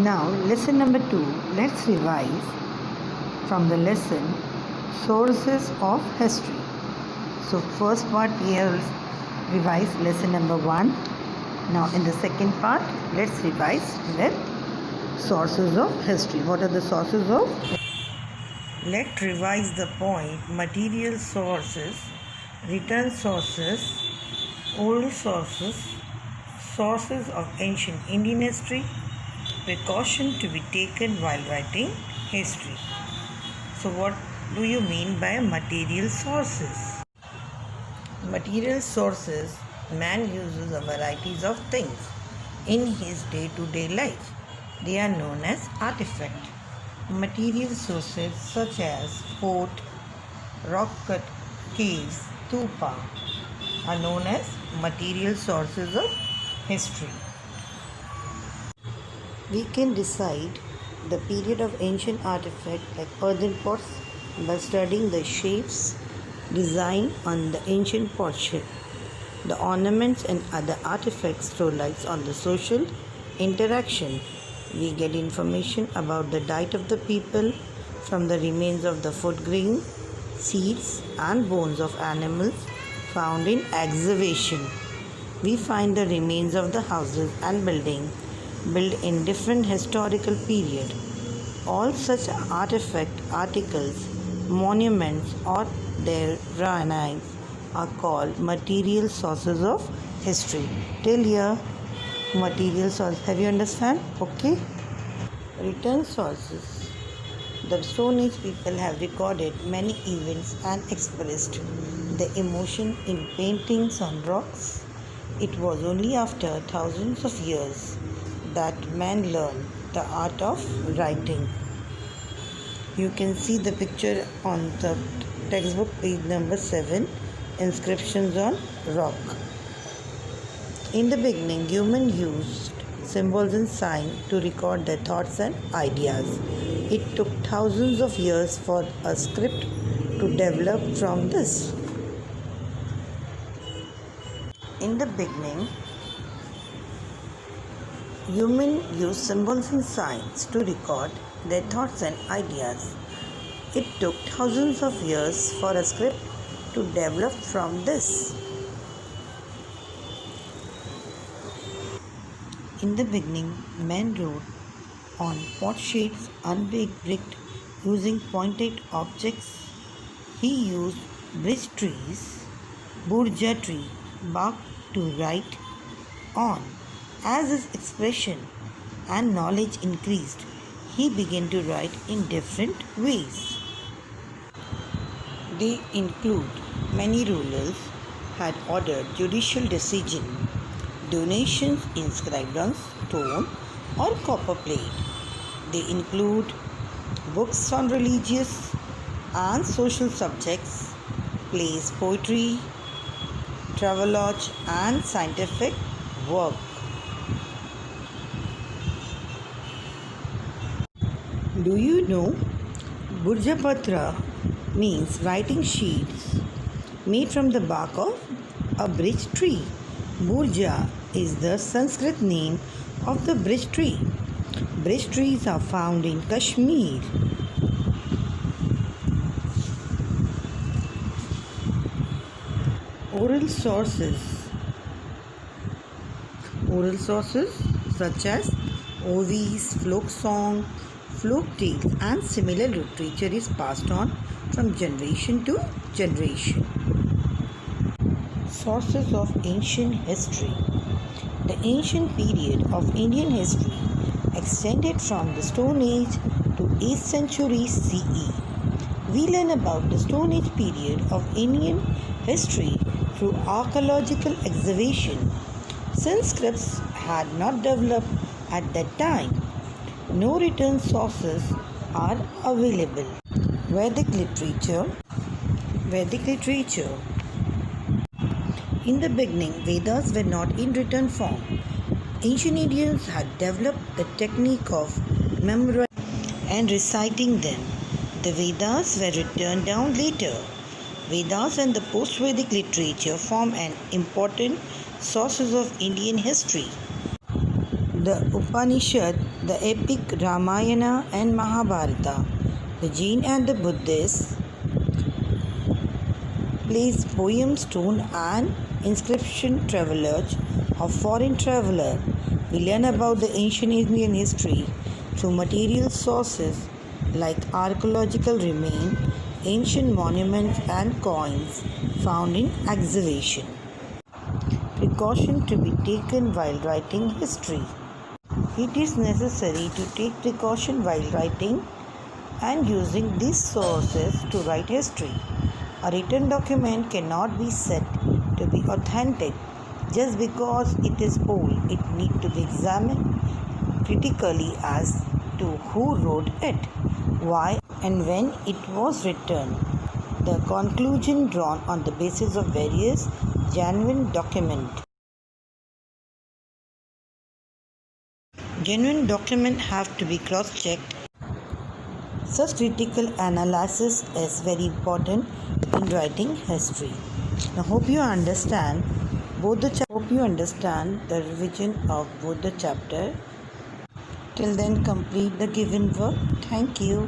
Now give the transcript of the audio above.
Now, lesson number 2. Let's revise from the lesson Sources of History. So, first part we have revised lesson number 1. Now, in the second part, let's revise with sources of history. What are the sources of? Let's revise the point: material sources, written sources, old sources, sources of ancient Indian history, precaution to be taken while writing history. So, what do you mean by material sources? Material sources, man uses a varieties of things in his day-to-day life. They are known as artifacts. Material sources such as fort, rock-cut caves, stupa are known as material sources of history. We can decide the period of ancient artifacts like earthen pots by studying the shapes, design on the ancient potship. The ornaments and other artifacts throw lights on the social interaction. We get information about the diet of the people from the remains of the food grain, seeds and bones of animals found in excavation. We find the remains of the houses and buildings built in different historical period. All such articles, monuments or their ruins are called material sources of history. Till here, material source. Have you understand? Okay. Written sources. The Stone Age people have recorded many events and expressed the emotion in paintings on rocks. It was only after thousands of years that man learned the art of writing. You can see the picture on the textbook page number 7, inscriptions on rock. In the beginning, humans used symbols and signs to record their thoughts and ideas. It took thousands of years for a script to develop from this. In the beginning, humans used symbols and signs to record their thoughts and ideas. It took thousands of years for a script to develop from this. In the beginning, man wrote on potsherds unbaked brick using pointed objects. He used birch trees, burja tree bark to write on. As his expression and knowledge increased, he began to write in different ways. They include many rulers had ordered judicial decision, donations inscribed on stone or copper plate. They include books on religious and social subjects, plays, poetry, travelogue and scientific work. Do you know Burjapatra means writing sheets made from the bark of a birch tree? Burja is the Sanskrit name of the birch tree. Birch trees are found in Kashmir. Oral sources. Oral sources such as ovis, folk song, folk tales and similar literature is passed on from generation to generation. Sources of ancient history. The ancient period of Indian history extended from the Stone Age to 8th century CE. We learn about the Stone Age period of Indian history through archaeological excavation. Since scripts had not developed at that time, no written sources are available. Vedic literature. In the beginning, Vedas were not in written form. Ancient Indians had developed the technique of memorizing and reciting them. The Vedas were written down later. Vedas and the post-Vedic literature form an important sources of Indian history. The Upanishad, the epic Ramayana and Mahabharata, the Jain and the Buddhists place poem, stone and inscription travelers of foreign traveler. We learn about the ancient Indian history through material sources like archaeological remains, ancient monuments and coins found in excavation. Precaution to be taken while writing history. It is necessary to take precaution while writing and using these sources to write history. A written document cannot be said to be authentic just because it is old. It needs to be examined critically as to who wrote it, why and when it was written. The conclusion drawn on the basis of various genuine documents. Genuine documents have to be cross-checked. Such critical analysis is very important in writing history. Now, hope you understand the revision of both the chapter. Till then, complete the given work. Thank you.